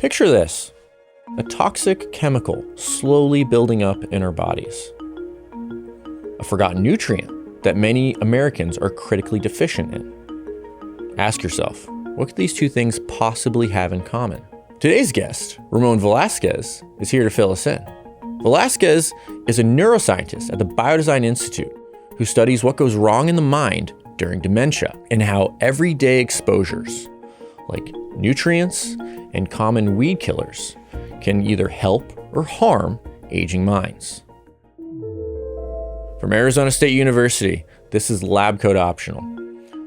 Picture this, a toxic chemical slowly building up in our bodies. A forgotten nutrient that many Americans are critically deficient in. Ask yourself, what could these two things possibly have in common? Today's guest, Ramon Velazquez, is here to fill us in. Velazquez is a neuroscientist at the Biodesign Institute who studies what goes wrong in the mind during dementia and how everyday exposures, like nutrients and common weed killers, can either help or harm aging minds. From Arizona State University, this is Lab Coat Optional,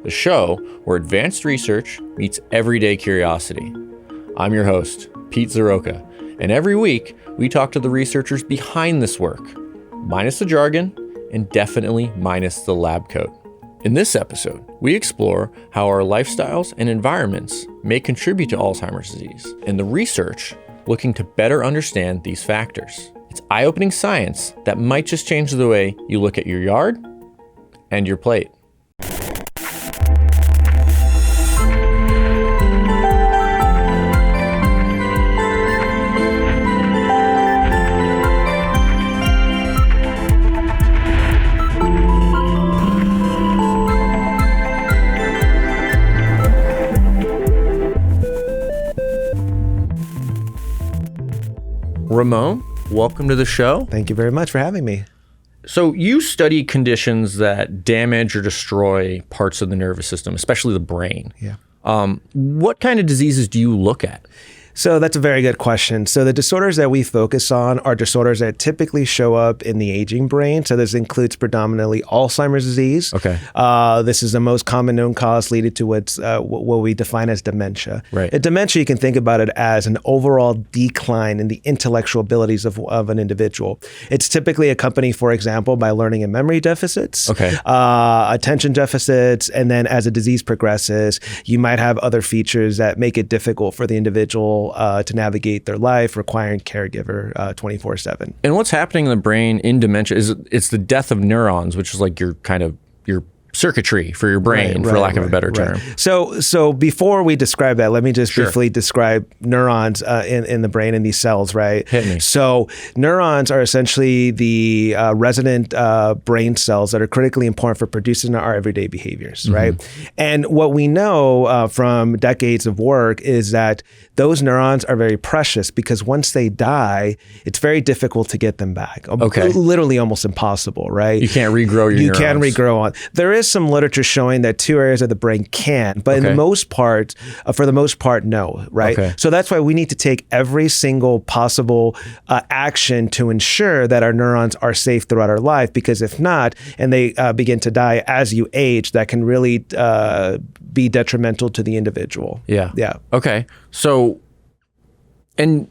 the show where advanced research meets everyday curiosity. I'm your host, Pete Zrioka, and every week we talk to the researchers behind this work, minus the jargon and definitely minus the lab coat. In this episode, we explore how our lifestyles and environments may contribute to Alzheimer's disease and the research looking to better understand these factors. It's eye-opening science that might just change the way you look at your yard and your plate. Ramon, welcome to the show. Thank you very much for having me. So you study conditions that damage or destroy parts of the nervous system, especially the brain. Yeah. What kind of diseases do you look at? So that's a very good question. So the disorders that we focus on are disorders that typically show up in the aging brain. So this includes predominantly Alzheimer's disease. Okay. This is the most common known cause leading to what we define as dementia. Right. Dementia, you can think about it as an overall decline in the intellectual abilities of an individual. It's typically accompanied, for example, by learning and memory deficits, attention deficits, and then as the disease progresses, you might have other features that make it difficult for the individual to navigate their life, requiring caregiver 24/7. And what's happening in the brain in dementia is it's the death of neurons, which is like your circuitry for your brain, for lack of a better term. So before we describe that, let me just briefly describe neurons in the brain and these cells, right? Hit me. So neurons are essentially the resident brain cells that are critically important for producing our everyday behaviors, right? And what we know from decades of work is that those neurons are very precious because once they die, it's very difficult to get them back. Okay. Literally almost impossible, right? You can't regrow your neurons. You can regrow on. There is some literature showing that two areas of the brain can, but for the most part, no, right? Okay. So that's why we need to take every single possible action to ensure that our neurons are safe throughout our life, because if not, and they begin to die as you age, that can really be detrimental to the individual. Yeah. Yeah. Okay. So, and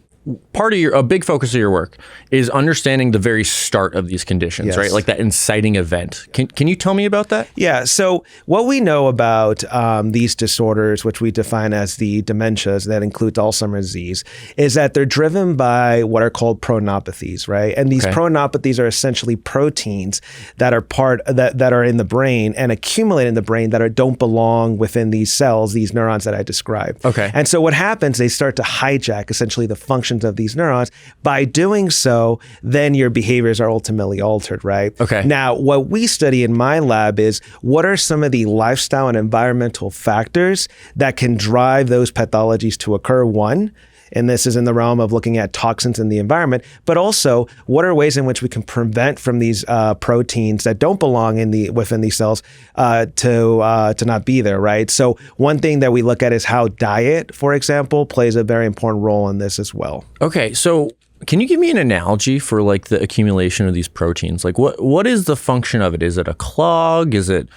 part of a big focus of your work is understanding the very start of these conditions, Yes. right? Like that inciting event. Can you tell me about that? Yeah. So what we know about these disorders, which we define as the dementias that includes Alzheimer's disease, is that they're driven by what are called proteinopathies, right? And these proteinopathies are essentially proteins that are that are in the brain and accumulate in the brain that don't belong within these cells, these neurons that I described. Okay. And so what happens, they start to hijack essentially the function of these neurons. By doing so, then your behaviors are ultimately altered, right? Okay. Now, what we study in my lab is what are some of the lifestyle and environmental factors that can drive those pathologies to occur, one, and this is in the realm of looking at toxins in the environment, but also what are ways in which we can prevent from these proteins that don't belong within these cells to not be there, right? So one thing that we look at is how diet, for example, plays a very important role in this as well. Okay, so can you give me an analogy for like the accumulation of these proteins? Like what is the function of it? Is it a clog? Is it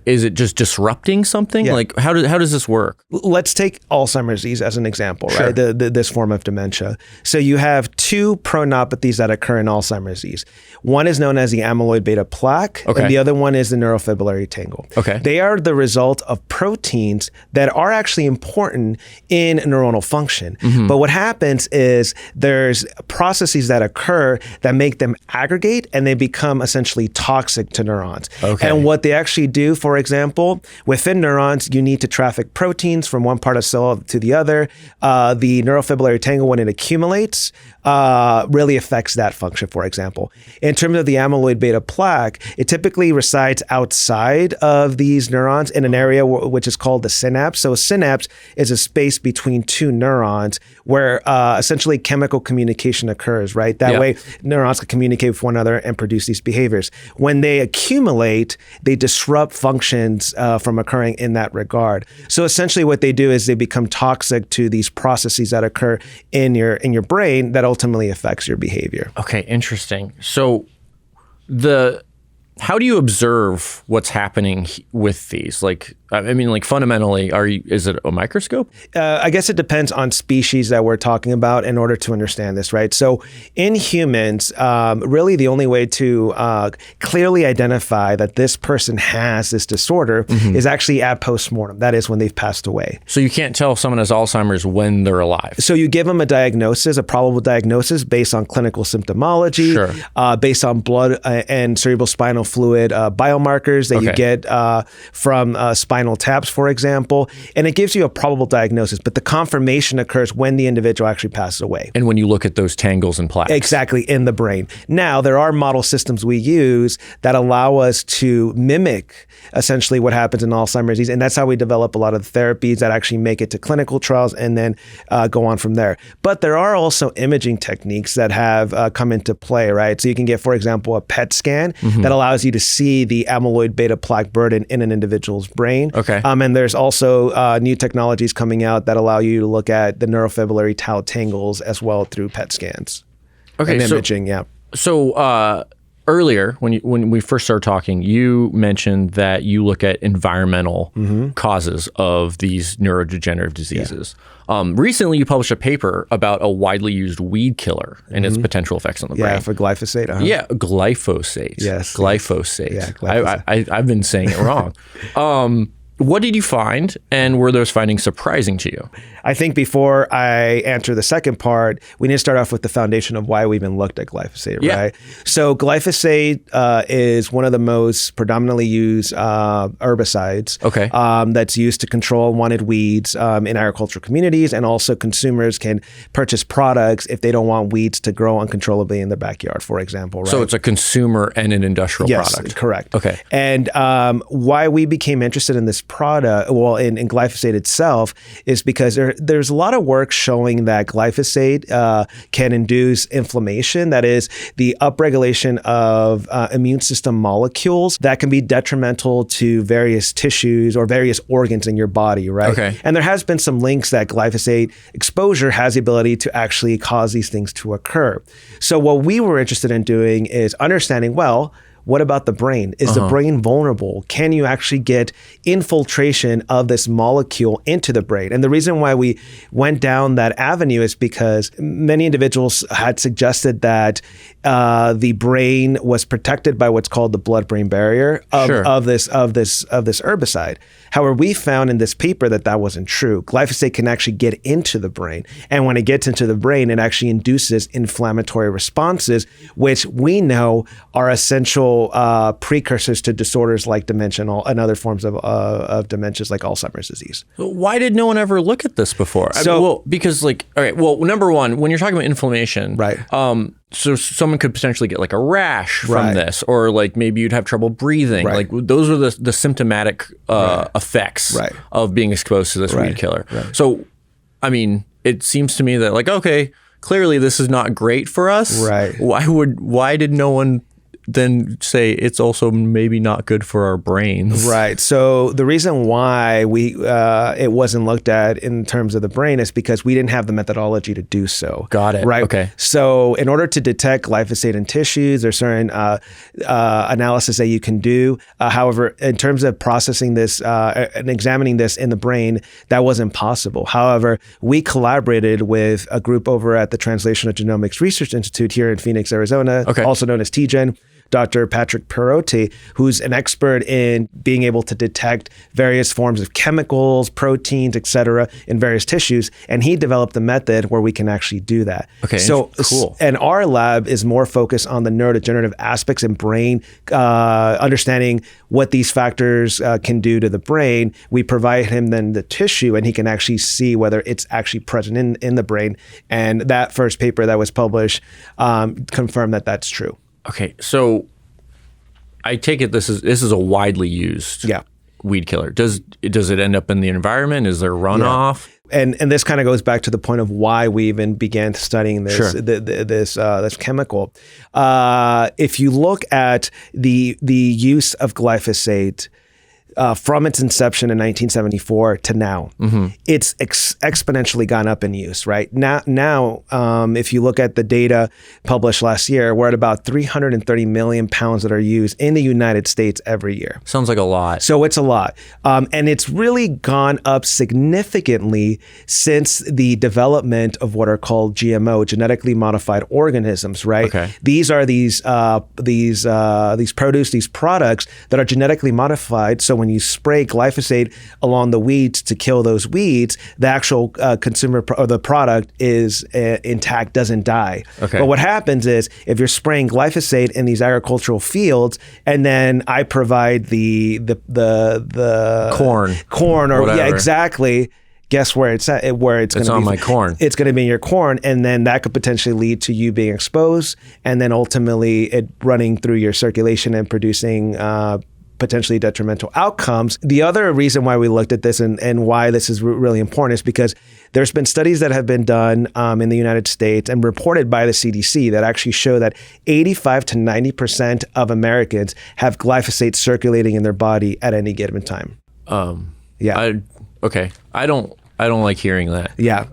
is it just disrupting something? Yeah. Like how does this work? Let's take Alzheimer's disease as an example, Sure. right? This form of dementia. So you have two proteinopathies that occur in Alzheimer's disease. One is known as the amyloid beta plaque, and the other one is the neurofibrillary tangle. Okay. They are the result of proteins that are actually important in neuronal function. Mm-hmm. But what happens is there's processes that occur that make them aggregate and they become essentially toxic to neurons. Okay. And what they actually do, for for example, within neurons, you need to traffic proteins from one part of cell to the other. The neurofibrillary tangle, when it accumulates, really affects that function, for example. In terms of the amyloid beta plaque, it typically resides outside of these neurons in an area which is called the synapse. So a synapse is a space between two neurons where essentially chemical communication occurs, right? That way, neurons can communicate with one another and produce these behaviors. When they accumulate, they disrupt functions from occurring in that regard. So essentially what they do is they become toxic to these processes that occur in your brain that ultimately affects your behavior. Okay, interesting. So how do you observe what's happening with these? Like, I mean, like fundamentally, is it a microscope? I guess it depends on species that we're talking about in order to understand this, right? So in humans, really the only way to clearly identify that this person has this disorder is actually at postmortem. That is when they've passed away. So you can't tell if someone has Alzheimer's when they're alive. So you give them a diagnosis, a probable diagnosis based on clinical symptomology, based on blood and cerebrospinal fluid biomarkers that you get from spinal taps, for example, and it gives you a probable diagnosis, but the confirmation occurs when the individual actually passes away. And when you look at those tangles and plaques. Exactly, in the brain. Now, there are model systems we use that allow us to mimic essentially what happens in Alzheimer's disease, and that's how we develop a lot of the therapies that actually make it to clinical trials and then go on from there. But there are also imaging techniques that have come into play, right? So you can get, for example, a PET scan that allows you to see the amyloid beta plaque burden in an individual's brain. Okay. And there's also new technologies coming out that allow you to look at the neurofibrillary tau tangles as well through PET scans. Okay, and imaging, So earlier, when we first started talking, you mentioned that you look at environmental causes of these neurodegenerative diseases. Recently, you published a paper about a widely used weed killer and its potential effects on the brain. Yeah, for glyphosate. Yeah, glyphosate. Yes. Glyphosate. Yeah, glyphosate. I've been saying it wrong. What did you find, and were those findings surprising to you? I think before I answer the second part, we need to start off with the foundation of why we even looked at glyphosate, right? So glyphosate is one of the most predominantly used herbicides that's used to control wanted weeds in agricultural communities, and also consumers can purchase products if they don't want weeds to grow uncontrollably in their backyard, for example, right? So it's a consumer and an industrial product. Yes, correct. Okay. And why we became interested in this product, in glyphosate itself, is because there's a lot of work showing that glyphosate can induce inflammation, that is the upregulation of immune system molecules that can be detrimental to various tissues or various organs in your body, right? Okay. And there has been some links that glyphosate exposure has the ability to actually cause these things to occur. So what we were interested in doing is understanding, well, what about the brain? Is the brain vulnerable? Can you actually get infiltration of this molecule into the brain? And the reason why we went down that avenue is because many individuals had suggested that the brain was protected by what's called the blood-brain barrier of this herbicide. However, we found in this paper that wasn't true. Glyphosate can actually get into the brain. And when it gets into the brain, it actually induces inflammatory responses, which we know are essential precursors to disorders like dementia and other forms of dementias like Alzheimer's disease. Why did no one ever look at this before? Because number one, when you're talking about inflammation, right? So someone could potentially get like a rash from this, or like maybe you'd have trouble breathing. Like those are the symptomatic effects of being exposed to this weed killer. So, I mean, it seems to me that like, okay, clearly this is not great for us. Right. Why did no one then say it's also maybe not good for our brains? Right. So the reason why it wasn't looked at in terms of the brain is because we didn't have the methodology to do so. Got it. Right. Okay. So in order to detect glyphosate in tissues, there's certain analysis that you can do. However, in terms of processing this and examining this in the brain, that wasn't possible. However, we collaborated with a group over at the Translational Genomics Research Institute here in Phoenix, Arizona, also known as TGen, Dr. Patrick Cheung, who's an expert in being able to detect various forms of chemicals, proteins, et cetera, in various tissues. And he developed a method where we can actually do that. Okay, so cool. And our lab is more focused on the neurodegenerative aspects in brain, understanding what these factors can do to the brain. We provide him then the tissue, and he can actually see whether it's actually present in the brain. And that first paper that was published confirmed that that's true. Okay, so I take it this is a widely used weed killer. Does it end up in the environment? Is there runoff? And this kind of goes back to the point of why we even began studying this Sure. this chemical. If you look at the use of glyphosate from its inception in 1974 to now, it's exponentially gone up in use, right? Now, if you look at the data published last year, we're at about 330 million pounds that are used in the United States every year. Sounds like a lot. So it's a lot. And it's really gone up significantly since the development of what are called GMO, genetically modified organisms, right? Okay. These are these produce, these products that are genetically modified. So when you spray glyphosate along the weeds to kill those weeds, the actual consumer or the product is intact, doesn't die. Okay. But what happens is if you're spraying glyphosate in these agricultural fields, and then I provide the corn or whatever. Exactly. Guess where it's at? Where it's going to be? On my corn. It's going to be in your corn, and then that could potentially lead to you being exposed, and then ultimately it running through your circulation and producing potentially detrimental outcomes. The other reason why we looked at this and why this is really important is because there's been studies that have been done in the United States and reported by the CDC that actually show that 85 to 90% of Americans have glyphosate circulating in their body at any given time. Okay. I don't like hearing that. Yeah.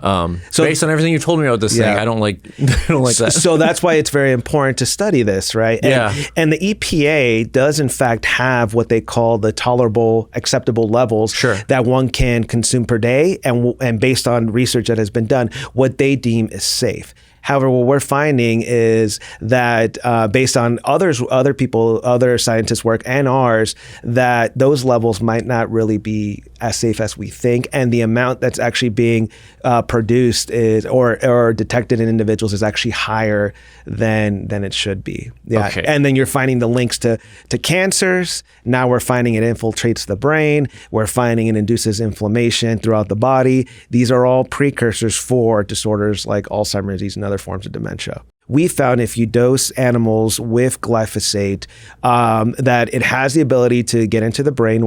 So based on everything you told me about this thing, I don't like that. So that's why it's very important to study this, right? And the EPA does in fact have what they call the tolerable, acceptable levels that one can consume per day, and based on research that has been done, what they deem is safe. However, what we're finding is that based on other scientists' work and ours, that those levels might not really be as safe as we think, and the amount that's actually being produced is or detected in individuals is actually higher than it should be. Yeah, okay. And then you're finding the links to cancers. Now we're finding it infiltrates the brain. We're finding it induces inflammation throughout the body. These are all precursors for disorders like Alzheimer's disease and other forms of dementia. We found if you dose animals with glyphosate, that it has the ability to get into the brain,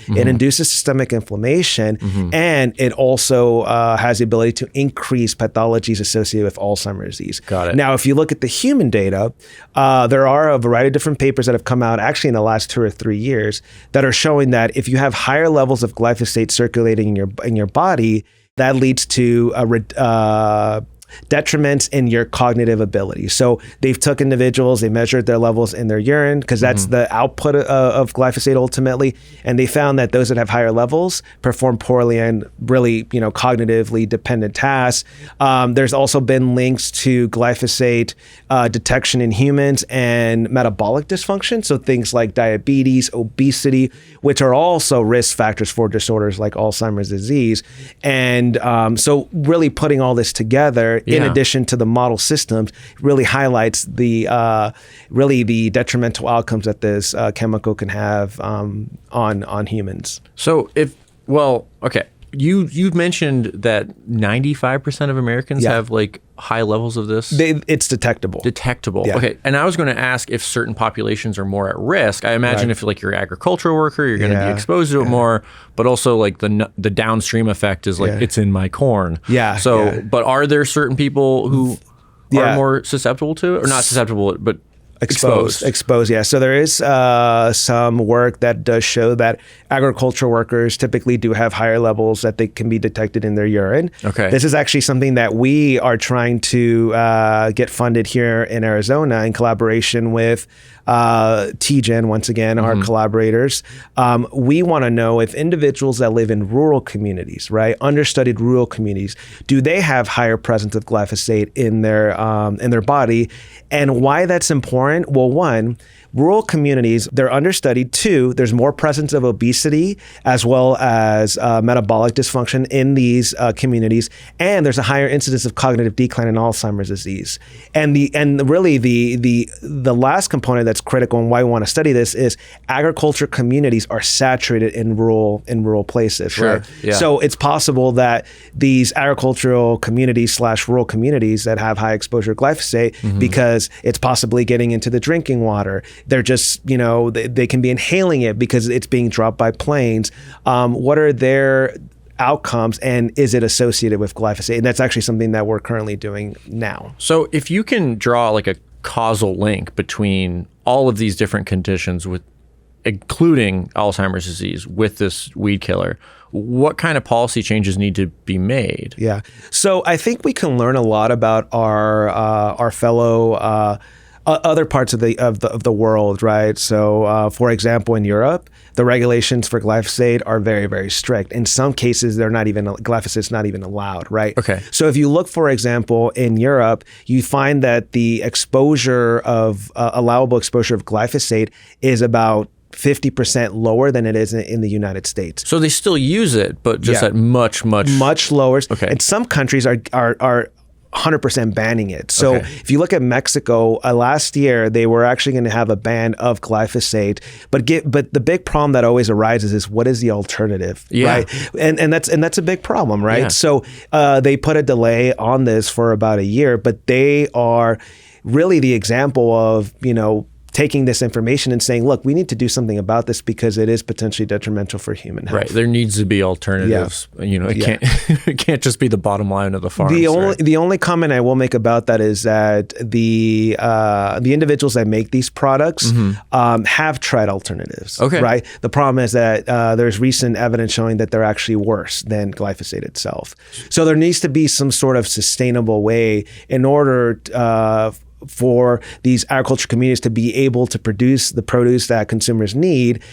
it induces systemic inflammation, and it also has the ability to increase pathologies associated with Alzheimer's disease. Got it. Now, if you look at the human data, there are a variety of different papers that have come out actually in the last 2 or 3 years that are showing that if you have higher levels of glyphosate circulating in your body, that leads to detriments in your cognitive ability. So they've took individuals, they measured their levels in their urine, because that's the output of glyphosate ultimately, and they found that those that have higher levels perform poorly and really, cognitively dependent tasks. There's also been links to glyphosate detection in humans and metabolic dysfunction, so things like diabetes, obesity, which are also risk factors for disorders like Alzheimer's disease. And so really putting all this together, in addition to the model systems, really highlights the detrimental outcomes that this chemical can have on humans. So you've mentioned that 95% of Americans have like high levels of this. It's detectable. Yeah. Okay. And I was going to ask if certain populations are more at risk. I imagine if like you're an agricultural worker, you're going to be exposed to it more, but also like the downstream effect is like it's in my corn. Yeah. So, but are there certain people who are more susceptible to it, or not susceptible, but exposed? Yeah. So there is some work that does show that agricultural workers typically do have higher levels that they can be detected in their urine. Okay. This is actually something that we are trying to get funded here in Arizona in collaboration with TGen, once again, our collaborators. We want to know if individuals that live in rural communities, right, understudied rural communities, do they have higher presence of glyphosate in their body, and why that's important? Well, one, rural communities, they're understudied. 2, there's more presence of obesity as well as metabolic dysfunction in these communities, and there's a higher incidence of cognitive decline in Alzheimer's disease. And really the last component that's critical and why we want to study this is agriculture communities are saturated in rural places. Sure. Right? Yeah. So it's possible that these agricultural communities / rural communities that have high exposure to glyphosate, because it's possibly getting into the drinking water. They're just, they can be inhaling it because it's being dropped by planes. What are their outcomes, and is it associated with glyphosate? And that's actually something that we're currently doing now. So if you can draw like a causal link between all of these different conditions, with including Alzheimer's disease, with this weed killer, what kind of policy changes need to be made? Yeah. So I think we can learn a lot about our fellow other parts of the world, right? So, for example, in Europe, the regulations for glyphosate are very, very strict. In some cases, glyphosate's not even allowed, right? Okay. So if you look, for example, in Europe, you find that the exposure of allowable exposure of glyphosate is about 50% lower than it is in the United States. So they still use it, but just at much lower. Okay. And some countries are 100% banning it. So if you look at Mexico, last year they were actually going to have a ban of glyphosate, but the big problem that always arises is, what is the alternative, right? And that's a big problem, right? Yeah. So they put a delay on this for about a year, but they are really the example of taking this information and saying, look, we need to do something about this because it is potentially detrimental for human health. Right. There needs to be alternatives. Yeah. It can't just be the bottom line of the farms. The only comment I will make about that is that the individuals that make these products have tried alternatives. Okay. Right. The problem is that there's recent evidence showing that they're actually worse than glyphosate itself. So there needs to be some sort of sustainable way in order for these agriculture communities to be able to produce the produce that consumers need,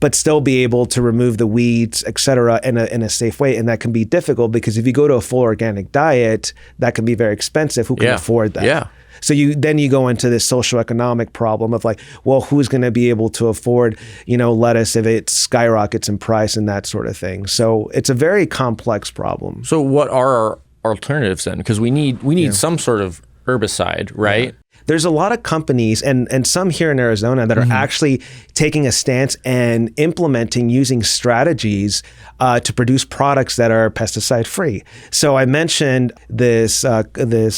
but still be able to remove the weeds, et cetera, in a safe way. And that can be difficult because if you go to a full organic diet, that can be very expensive. Who can afford that? Yeah. So you go into this socioeconomic problem of like, well, who's going to be able to afford, lettuce if it skyrockets in price and that sort of thing. So it's a very complex problem. So what are our alternatives then? Because we need some sort of herbicide, right? Yeah. There's a lot of companies and some here in Arizona that are actually taking a stance and implementing using strategies to produce products that are pesticide free. So I mentioned this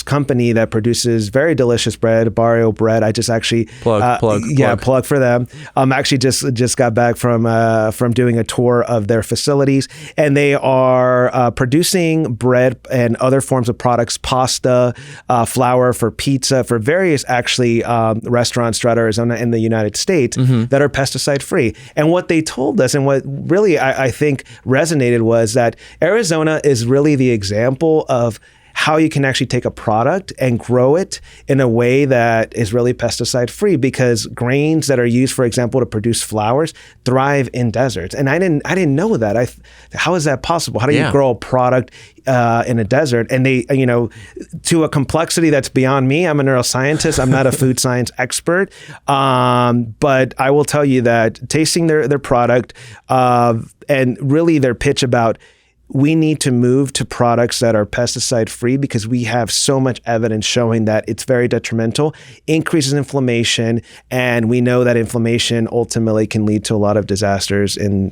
company that produces very delicious bread, Barrio Bread. I just actually plug for them. Actually just got back from doing a tour of their facilities, and they are producing bread and other forms of products, pasta, flour for pizza, for various restaurants throughout Arizona and the United States that are pesticide free. And what they told us, and what really I think resonated, was that Arizona is really the example of how you can actually take a product and grow it in a way that is really pesticide free, because grains that are used, for example, to produce flours thrive in deserts. And I didn't know that. How is that possible? How do you grow a product in a desert? And they, to a complexity that's beyond me. I'm a neuroscientist. I'm not a food science expert. But I will tell you that tasting their product and really their pitch about, we need to move to products that are pesticide free because we have so much evidence showing that it's very detrimental, increases inflammation, and we know that inflammation ultimately can lead to a lot of disasters in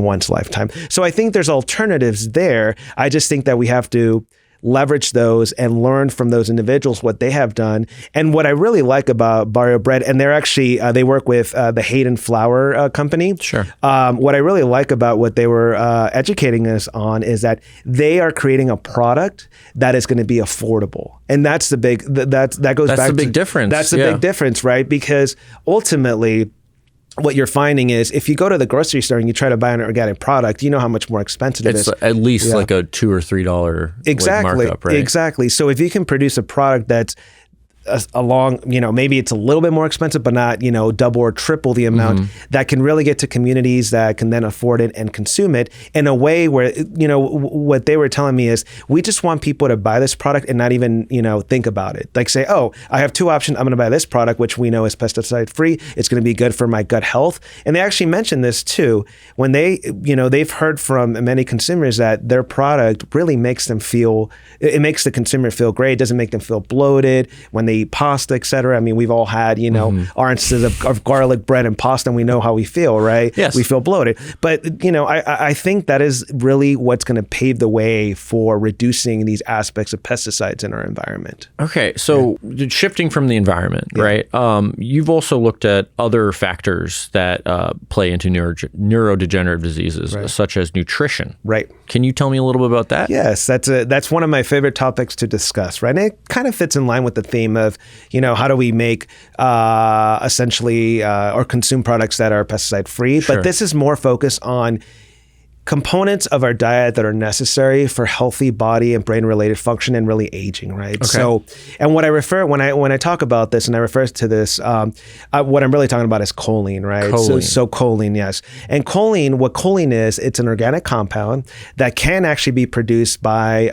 one's lifetime. So I think there's alternatives there. I just think that we have to leverage those and learn from those individuals what they have done. And what I really like about Barrio Bread, and they're actually, they work with the Hayden Flour Company. Sure. What I really like about what they were educating us on is that they are creating a product that is going to be affordable. And that's the big, that's the big difference. That's the big difference, right? Because ultimately, what you're finding is if you go to the grocery store and you try to buy an organic product, you know how much more expensive it is. It's at least like a $2 or $3 markup, right? Exactly. So if you can produce a product that's along, maybe it's a little bit more expensive, but not, double or triple the amount that can really get to communities that can then afford it and consume it in a way where, what they were telling me is we just want people to buy this product and not even, think about it. Like say, oh, I have two options. I'm going to buy this product, which we know is pesticide free. It's going to be good for my gut health. And they actually mentioned this too, when they've heard from many consumers that their product really makes them feel, it makes the consumer feel great. It doesn't make them feel bloated when they eat pasta, et cetera. I mean, we've all had, our instances of garlic bread and pasta, and we know how we feel, right? Yes. We feel bloated. But, I think that is really what's going to pave the way for reducing these aspects of pesticides in our environment. Okay, so shifting from the environment, right? You've also looked at other factors that play into neurodegenerative diseases, such as nutrition. Right. Can you tell me a little bit about that? Yes, that's one of my favorite topics to discuss, right? And it kind of fits in line with the theme of, how do we make essentially or consume products that are pesticide free? Sure. But this is more focused on components of our diet that are necessary for healthy body and brain related function and really aging, right? Okay. So, and what I refer when I talk about this and I refer to this, what I'm really talking about is choline, right? Choline. So choline, yes. And choline, what choline is, it's an organic compound that can actually be produced by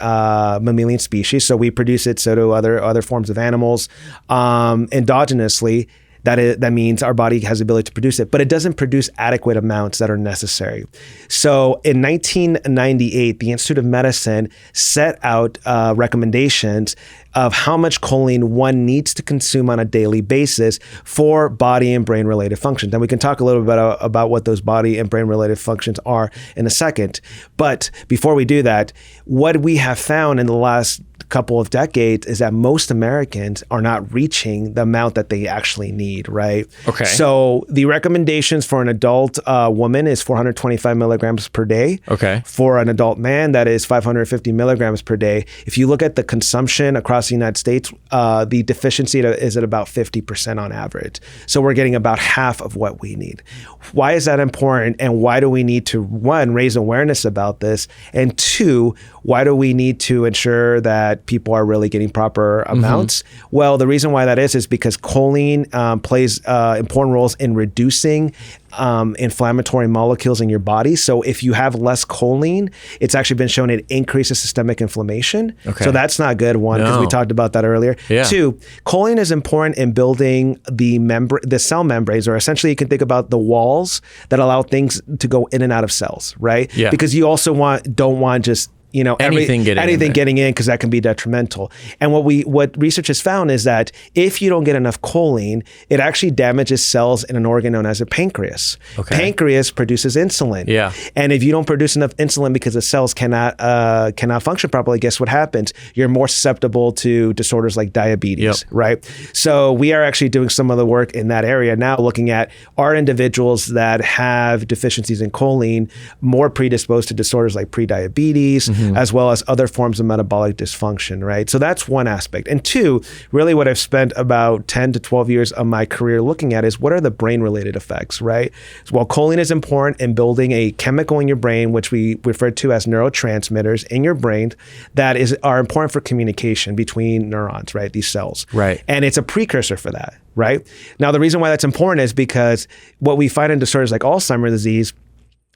mammalian species. So we produce it, so do other forms of animals endogenously. That means our body has the ability to produce it, but it doesn't produce adequate amounts that are necessary. So in 1998, the Institute of Medicine set out recommendations of how much choline one needs to consume on a daily basis for body and brain related functions. And we can talk a little bit about what those body and brain related functions are in a second. But before we do that, what we have found in the last couple of decades is that most Americans are not reaching the amount that they actually need, right? Okay. So the recommendations for an adult woman is 425 milligrams per day. Okay. For an adult man, that is 550 milligrams per day. If you look at the consumption across the United States, the deficiency is at about 50% on average. So we're getting about half of what we need. Why is that important? And why do we need to, one, raise awareness about this? And two, why do we need to ensure that people are really getting proper amounts? Well, the reason why that is because choline plays important roles in reducing inflammatory molecules in your body. So if you have less choline, it's actually been shown it increases systemic inflammation. Okay. So that's not good, one, because we talked about that earlier. Yeah. Two, choline is important in building the cell membranes, or essentially you can think about the walls that allow things to go in and out of cells, right? Yeah. Because you also don't want just anything getting in, because that can be detrimental. And what research has found is that if you don't get enough choline, it actually damages cells in an organ known as a pancreas. Okay. Pancreas produces insulin. Yeah. And if you don't produce enough insulin because the cells cannot function properly, guess what happens? You're more susceptible to disorders like diabetes, right? So we are actually doing some of the work in that area now, looking at are individuals that have deficiencies in choline more predisposed to disorders like prediabetes, as well as other forms of metabolic dysfunction, right? So that's one aspect. And two, really what I've spent about 10 to 12 years of my career looking at is what are the brain-related effects, right? Well, choline is important in building a chemical in your brain, which we refer to as neurotransmitters in your brain that are important for communication between neurons, right? These cells. Right. And it's a precursor for that, right? Now, the reason why that's important is because what we find in disorders like Alzheimer's disease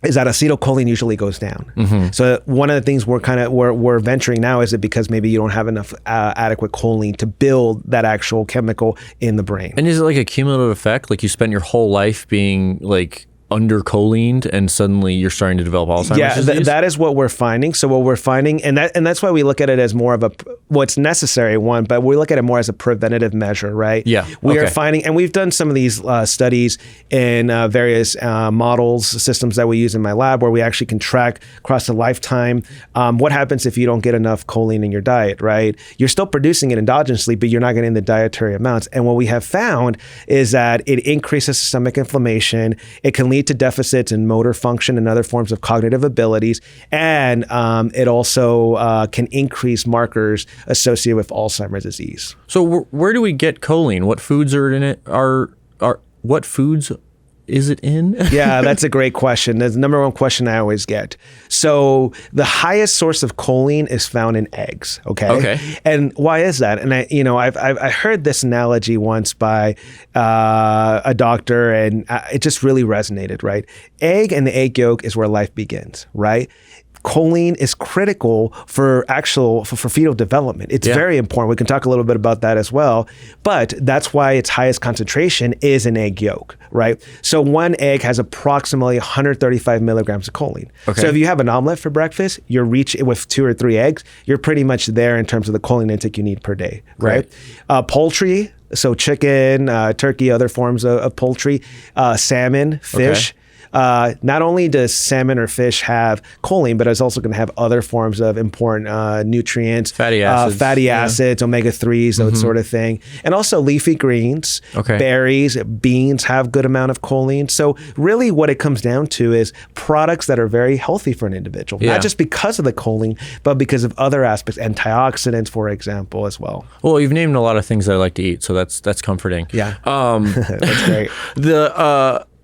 is that acetylcholine usually goes down. So one of the things we're venturing now is it because maybe you don't have enough adequate choline to build that actual chemical in the brain. And is it like a cumulative effect? Like you spend your whole life being like under cholined and suddenly you're starting to develop Alzheimer's disease? That is what we're finding. So what we're finding, and that's why we look at it as more of what's necessary one, but we look at it more as a preventative measure, right? Yeah. We are finding, and we've done some of these studies in various models, systems that we use in my lab, where we actually can track across a lifetime what happens if you don't get enough choline in your diet, right? You're still producing it endogenously, but you're not getting the dietary amounts. And what we have found is that it increases systemic inflammation. It can lead to deficits in motor function and other forms of cognitive abilities. And it also can increase markers associated with Alzheimer's disease. So where do we get choline? What foods are in it? What foods is it in? Yeah, that's a great question. That's the number one question I always get. So the highest source of choline is found in eggs. Okay. And why is that? And I heard this analogy once by a doctor, and it just really resonated. Right, egg and the egg yolk is where life begins. Right. Choline is critical for fetal development. It's very important. We can talk a little bit about that as well, but that's why its highest concentration is in egg yolk, right? So one egg has approximately 135 milligrams of choline. Okay. So if you have an omelet for breakfast, you're reaching with 2 or 3 eggs, you're pretty much there in terms of the choline intake you need per day, right? Poultry, so chicken, turkey, other forms of poultry, salmon, fish. Okay. Not only does salmon or fish have choline, but it's also going to have other forms of important nutrients, fatty acids, omega-3s, that sort of thing. And also leafy greens, berries, beans have good amount of choline. So really what it comes down to is products that are very healthy for an individual, not just because of the choline, but because of other aspects, antioxidants, for example, as well. Well, you've named a lot of things that I like to eat, so that's comforting. Yeah, that's great.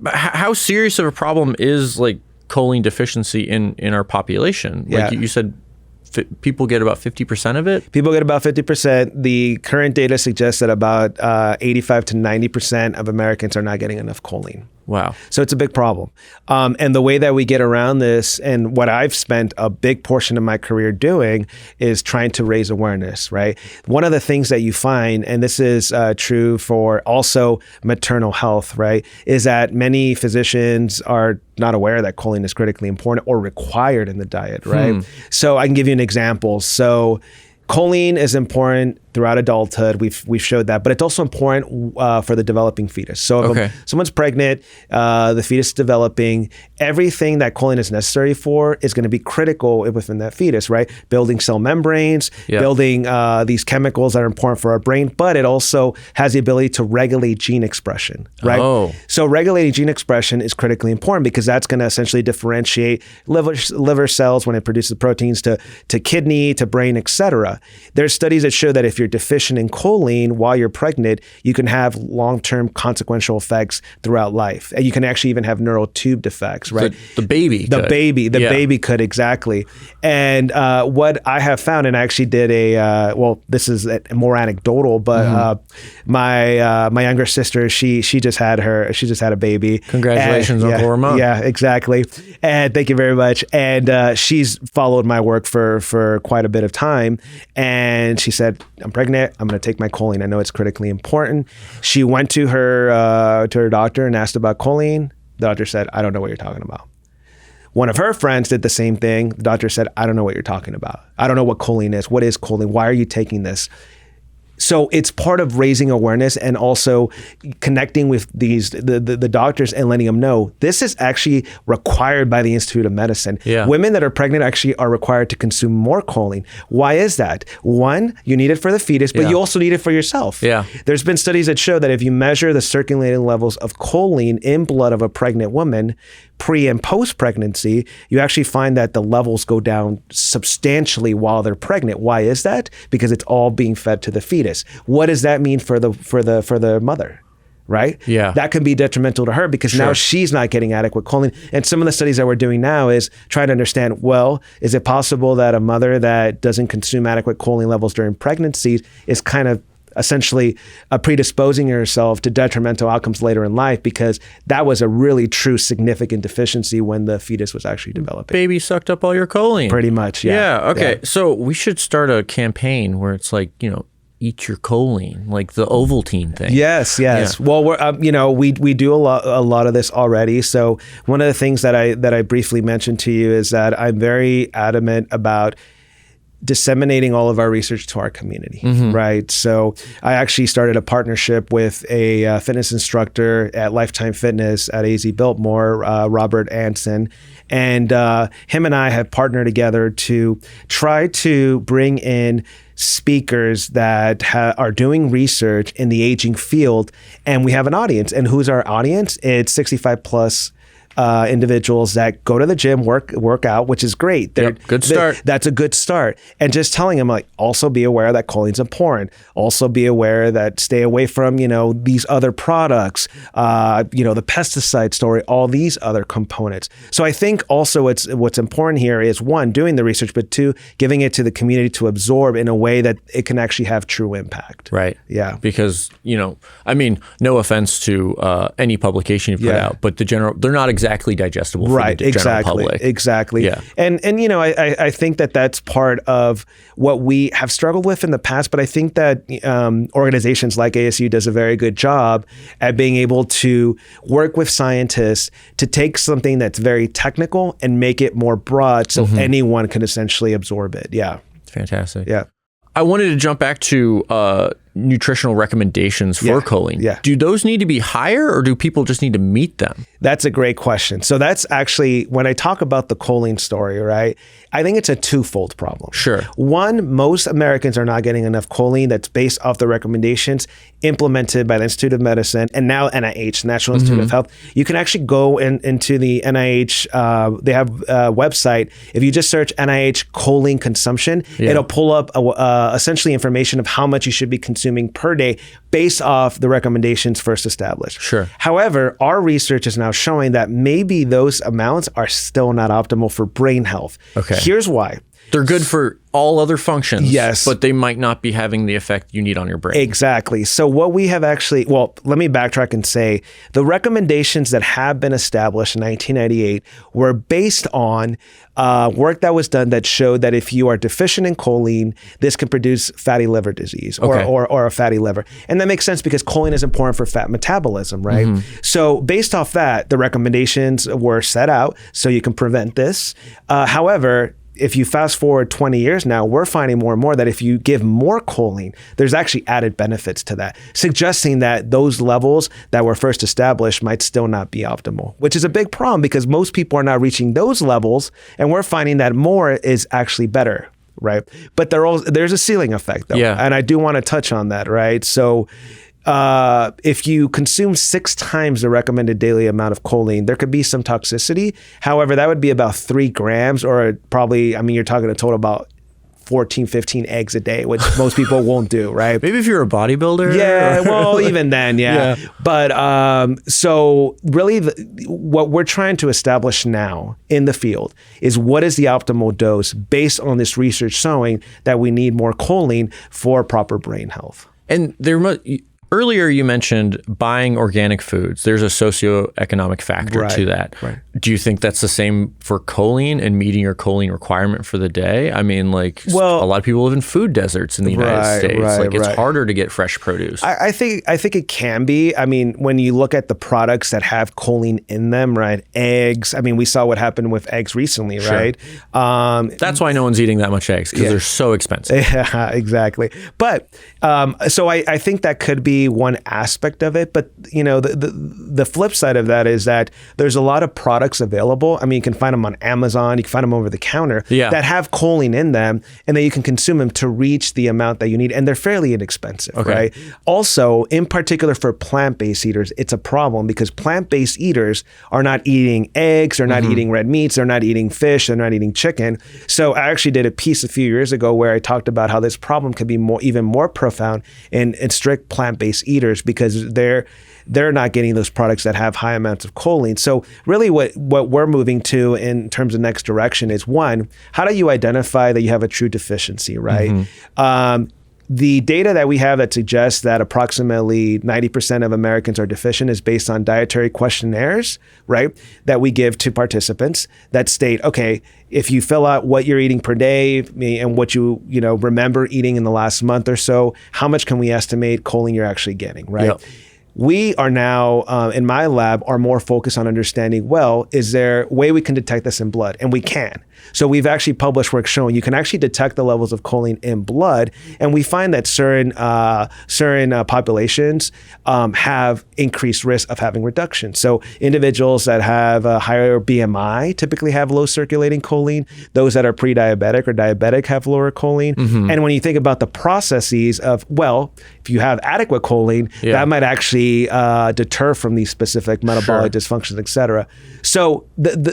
How serious of a problem is like choline deficiency in our population? Like you said, people get about 50% of it? People get about 50%. The current data suggests that about 85 to 90% of Americans are not getting enough choline. Wow. So it's a big problem. And the way that we get around this, and what I've spent a big portion of my career doing, is trying to raise awareness, right? One of the things that you find, and this is true for also maternal health, right, is that many physicians are not aware that choline is critically important or required in the diet, right? So I can give you an example. So choline is important throughout adulthood. We've showed that, but it's also important for the developing fetus. So if someone's pregnant, the fetus is developing, everything that choline is necessary for is going to be critical within that fetus, right? Building cell membranes, building these chemicals that are important for our brain, but it also has the ability to regulate gene expression, right? So regulating gene expression is critically important because that's going to essentially differentiate liver cells when it produces proteins to kidney, to brain, etc. There's studies that show that if you're deficient in choline while you're pregnant, you can have long-term consequential effects throughout life. And you can actually even have neural tube defects, right? The baby could, exactly. And what I have found, and I actually did this is more anecdotal, but my younger sister, she just had a baby. Congratulations, Uncle Ramon. Yeah, exactly. And thank you very much. And she's followed my work for quite a bit of time. And she said, I'm pregnant. I'm going to take my choline. I know it's critically important. She went to her doctor and asked about choline. The doctor said, I don't know what you're talking about. One of her friends did the same thing. The doctor said, I don't know what you're talking about. I don't know what choline is. What is choline? Why are you taking this? So it's part of raising awareness and also connecting with the doctors and letting them know this is actually required by the Institute of Medicine. Women that are pregnant actually are required to consume more choline. Why is that? One, you need it for the fetus, but you also need it for yourself. There's been studies that show that if you measure the circulating levels of choline in blood of a pregnant woman, pre and post pregnancy, you actually find that the levels go down substantially while they're pregnant. Why is that? Because it's all being fed to the fetus. What does that mean for the mother? Right? That can be detrimental to her because now she's not getting adequate choline. And some of the studies that we're doing now is trying to understand, well, is it possible that a mother that doesn't consume adequate choline levels during pregnancy is kind of essentially predisposing herself to detrimental outcomes later in life because that was a really true significant deficiency when the fetus was actually developing. Baby sucked up all your choline. Pretty much, Okay. So we should start a campaign where it's like, eat your choline, like the Ovaltine thing. Yes. Well, we're we do a lot of this already. So one of the things that I briefly mentioned to you is that I'm very adamant about disseminating all of our research to our community, right? So I actually started a partnership with a fitness instructor at Lifetime Fitness at AZ Biltmore, Robert Anson, and him and I have partnered together to try to bring in speakers that are doing research in the aging field, and we have an audience. And who's our audience? It's 65 plus individuals that go to the gym, work out, which is great. Good start. That's a good start. And just telling them, like, also be aware that choline's important. Also be aware that stay away from, these other products, the pesticide story, all these other components. So I think also what's important here is, one, doing the research, but two, giving it to the community to absorb in a way that it can actually have true impact. Right. Yeah. Because, no offense to any publication you put out, but they're not exactly digestible for the general public. Exactly. Yeah. And I think that's part of what we have struggled with in the past, but I think that organizations like ASU does a very good job at being able to work with scientists to take something that's very technical and make it more broad so anyone can essentially absorb it. Yeah. Fantastic. Yeah. I wanted to jump back to nutritional recommendations for choline. Yeah. Do those need to be higher, or do people just need to meet them? That's a great question. So that's actually, when I talk about the choline story, right, I think it's a twofold problem. Sure. One, most Americans are not getting enough choline. That's based off the recommendations implemented by the Institute of Medicine and now NIH, National Institute of Health. You can actually go into the NIH, they have a website. If you just search NIH choline consumption, it'll pull up essentially information of how much you should be consuming per day based off the recommendations first established. Sure. However, our research is now showing that maybe those amounts are still not optimal for brain health. Okay. Here's why. They're good for all other functions, yes, but they might not be having the effect you need on your brain. Exactly. So what we have actually, let me backtrack and say the recommendations that have been established in 1998 were based on work that was done that showed that if you are deficient in choline, this can produce fatty liver disease or a fatty liver. And that makes sense because choline is important for fat metabolism, right? So based off that, the recommendations were set out so you can prevent this. However, if you fast forward 20 years now, we're finding more and more that if you give more choline, there's actually added benefits to that, suggesting that those levels that were first established might still not be optimal, which is a big problem because most people are not reaching those levels, and we're finding that more is actually better, right? But there's a ceiling effect, though, and I do want to touch on that, right? So if you consume 6 times the recommended daily amount of choline, there could be some toxicity. However, that would be about 3 grams, or probably, you're talking a total about 14, 15 eggs a day, which most people won't do, right? Maybe if you're a bodybuilder. Yeah, well, even then, yeah. But so really what we're trying to establish now in the field is what is the optimal dose based on this research showing that we need more choline for proper brain health. And earlier you mentioned buying organic foods. There's a socioeconomic factor to that. Right. Do you think that's the same for choline and meeting your choline requirement for the day? A lot of people live in food deserts in the United States. It's harder to get fresh produce. I think it can be. When you look at the products that have choline in them, right? Eggs. We saw what happened with eggs recently, right? That's why no one's eating that much eggs, because they're so expensive. Yeah, exactly. But so I think that could be one aspect of it, but the flip side of that is that there's a lot of products available. You can find them on Amazon, you can find them over the counter that have choline in them, and then you can consume them to reach the amount that you need, and they're fairly inexpensive, right? Also, in particular for plant-based eaters, it's a problem because plant-based eaters are not eating eggs, they're not eating red meats, they're not eating fish, they're not eating chicken. So I actually did a piece a few years ago where I talked about how this problem could be even more profound in strict plant-based eaters because they're not getting those products that have high amounts of choline. So really what we're moving to in terms of next direction is, one, how do you identify that you have a true deficiency, right? The data that we have that suggests that approximately 90% of Americans are deficient is based on dietary questionnaires, right? That we give to participants that state, okay, if you fill out what you're eating per day and what you remember eating in the last month or so, how much can we estimate choline you're actually getting, right? Yep. We are now, in my lab, are more focused on understanding, is there a way we can detect this in blood? And we can. So we've actually published work showing you can actually detect the levels of choline in blood, and we find that certain populations have increased risk of having reduction. So individuals that have a higher BMI typically have low circulating choline. Those that are pre-diabetic or diabetic have lower choline. And when you think about the processes of, well, if you have adequate choline, that might actually deter from these specific metabolic dysfunctions, et cetera. So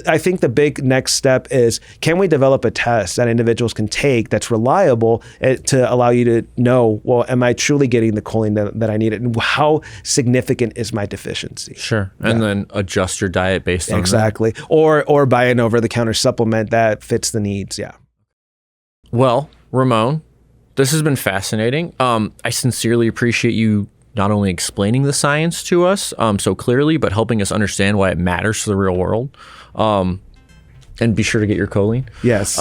I think the big next step is, can we develop a test that individuals can take that's reliable to allow you to know, well, am I truly getting the choline that I need? And how significant is my deficiency? Sure. And then adjust your diet based on that. Or buy an over-the-counter supplement that fits the needs. Yeah. Well, Ramon, this has been fascinating. I sincerely appreciate you not only explaining the science to us so clearly, but helping us understand why it matters to the real world. And be sure to get your choline. Yes.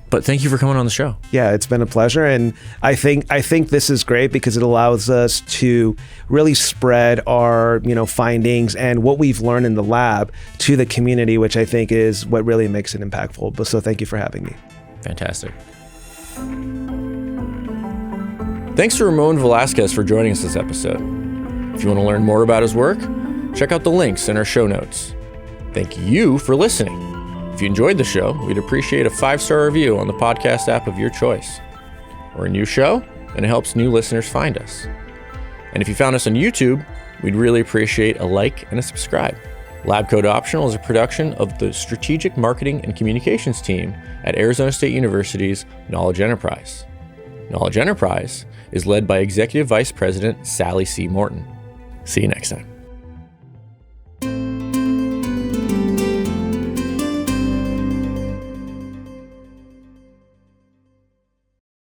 But thank you for coming on the show. Yeah, it's been a pleasure. And I think this is great because it allows us to really spread our, findings and what we've learned in the lab to the community, which I think is what really makes it impactful. But so thank you for having me. Fantastic. Thanks to Ramon Velazquez for joining us this episode. If you want to learn more about his work, check out the links in our show notes. Thank you for listening. If you enjoyed the show, we'd appreciate a 5-star review on the podcast app of your choice. We're a new show, and it helps new listeners find us. And if you found us on YouTube, we'd really appreciate a like and a subscribe. Lab Coat Optional is a production of the Strategic Marketing and Communications team at Arizona State University's Knowledge Enterprise. Knowledge Enterprise is led by Executive Vice President Sally C. Morton. See you next time.